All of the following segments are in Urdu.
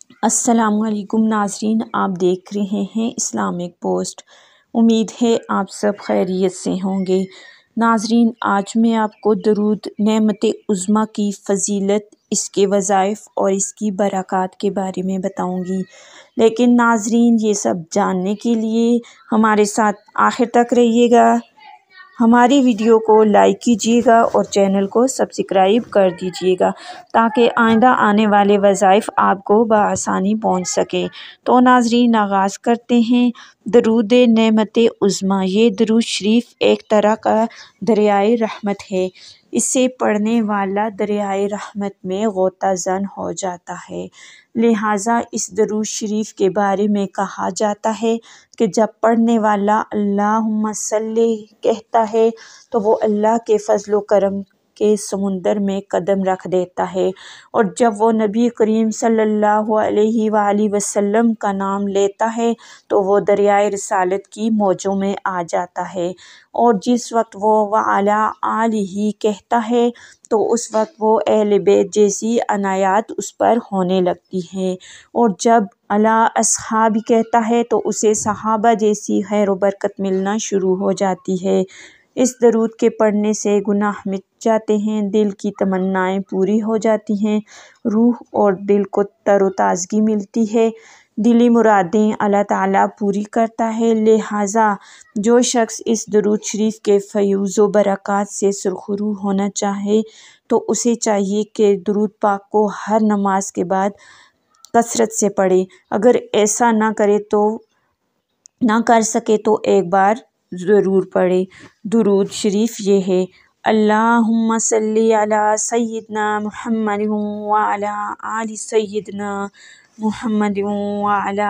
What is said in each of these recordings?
السلام علیکم ناظرین، آپ دیکھ رہے ہیں اسلامک پوسٹ۔ امید ہے آپ سب خیریت سے ہوں گے۔ ناظرین، آج میں آپ کو درود نعمت عظمیٰ کی فضیلت، اس کے وظائف اور اس کی برکات کے بارے میں بتاؤں گی۔ لیکن ناظرین، یہ سب جاننے کے لیے ہمارے ساتھ آخر تک رہیے گا۔ ہماری ویڈیو کو لائک کیجیے گا اور چینل کو سبسکرائب کر دیجیے گا تاکہ آئندہ آنے والے وظائف آپ کو بآسانی پہنچ سکے۔ تو ناظرین، آغاز کرتے ہیں۔ درود نعمت عظمیٰ، یہ درود شریف ایک طرح کا دریائے رحمت ہے۔ اسے پڑھنے والا دریائے رحمت میں غوطہ زن ہو جاتا ہے۔ لہٰذا اس درود شریف کے بارے میں کہا جاتا ہے کہ جب پڑھنے والا اللہم صلی کہتا ہے تو وہ اللہ کے فضل و کرم کے سمندر میں قدم رکھ دیتا ہے، اور جب وہ نبی کریم صلی اللہ علیہ وآلہ وسلم کا نام لیتا ہے تو وہ دریائے رسالت کی موجوں میں آ جاتا ہے، اور جس وقت وہ وعلی آلہ کہتا ہے تو اس وقت وہ اہل بیت جیسی عنایات اس پر ہونے لگتی ہیں، اور جب علی اصحاب کہتا ہے تو اسے صحابہ جیسی خیر و برکت ملنا شروع ہو جاتی ہے۔ اس درود کے پڑھنے سے گناہ مٹ جاتے ہیں، دل کی تمنائیں پوری ہو جاتی ہیں، روح اور دل کو تر و تازگی ملتی ہے، دلی مرادیں اللہ تعالیٰ پوری کرتا ہے۔ لہٰذا جو شخص اس درود شریف کے فیوز و برکات سے سرخرو ہونا چاہے تو اسے چاہیے کہ درود پاک کو ہر نماز کے بعد کثرت سے پڑھے۔ اگر ایسا نہ کر سکے تو ایک بار ضرور پڑھے۔ درود شریف یہ ہے: اللہم صلی علی سیدنا محمد وعلی آل سیدنا محمد وعلی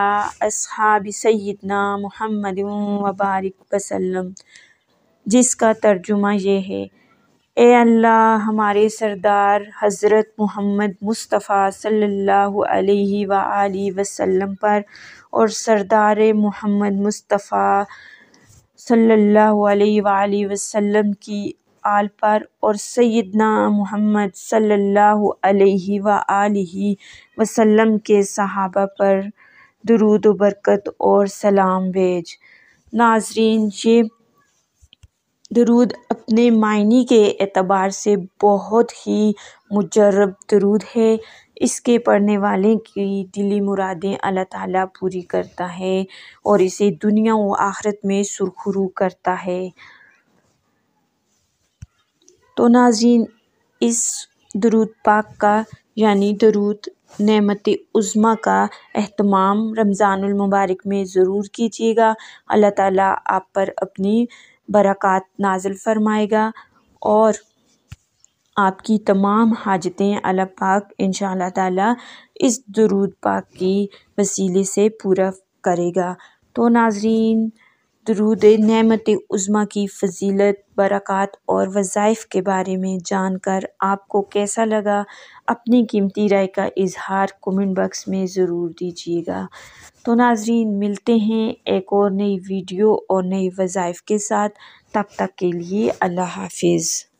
اصحاب سیدنا محمد وبارک وسلم، جس کا ترجمہ یہ ہے: اے اللہ، ہمارے سردار حضرت محمد مصطفیٰ صلی اللہ علیہ وآلہ وسلم پر اور سردار محمد مصطفیٰ صلی اللہ علیہ وآلہ وسلم کی آل پر اور سیدنا محمد صلی اللہ علیہ وآلہ وسلم کے صحابہ پر درود و برکت اور سلام بھیج۔ ناظرین، یہ درود اپنے معنی کے اعتبار سے بہت ہی مجرب درود ہے۔ اس کے پڑھنے والے کی دلی مرادیں اللہ تعالیٰ پوری کرتا ہے اور اسے دنیا و آخرت میں سرخرو کرتا ہے۔ تو ناظرین، اس درود پاک کا یعنی درود نعمت عظمیٰ کا اہتمام رمضان المبارک میں ضرور کیجیے گا۔ اللہ تعالیٰ آپ پر اپنی برکات نازل فرمائے گا اور آپ کی تمام حاجتیں اللہ پاک انشاءاللہ تعالیٰ اس درود پاک کی وسیلے سے پورا کرے گا۔ تو ناظرین، درود نعمت عظمیٰ کی فضیلت، برکات اور وظائف کے بارے میں جان کر آپ کو کیسا لگا؟ اپنی قیمتی رائے کا اظہار کمنٹ باکس میں ضرور دیجیے گا۔ تو ناظرین، ملتے ہیں ایک اور نئی ویڈیو اور نئی وظائف کے ساتھ۔ تب تک کے لیے اللہ حافظ۔